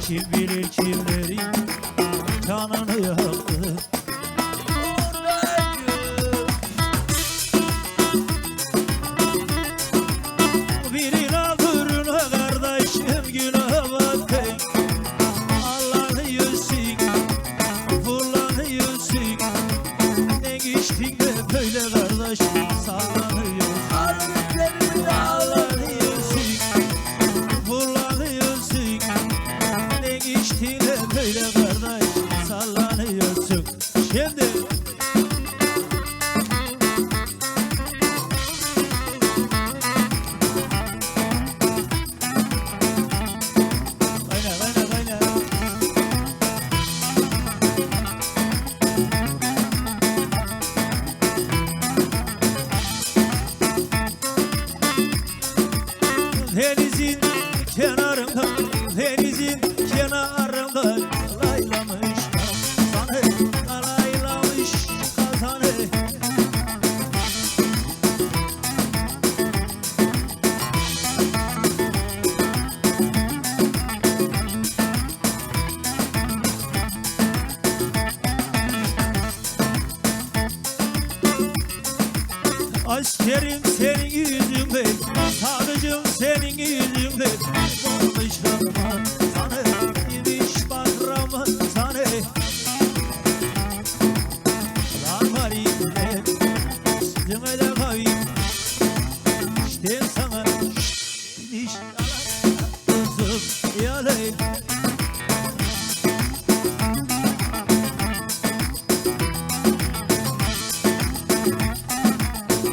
Kim bilir kimlerin canını yaktı. Birin ağırına kardeşim günah battı. Ağlanıyorsun, fırlanıyorsun. Ne geçtin de böyle kardeş sallanıyorsun. Ağlanıyorsun, fırlanıyorsun. Ne geçtin de böyle kardeş sallanıyorsun. Şimdi denizin kenarında, denizin kenarında laylamış kazanı, laylamış kazanı. Askerim senin yüzünde, sadıcım senin yüzünde. Olmuş Rahman sana, imiş bak Rahman sana. Lan var yine, üstüme de kayıp. İşte sana, imiş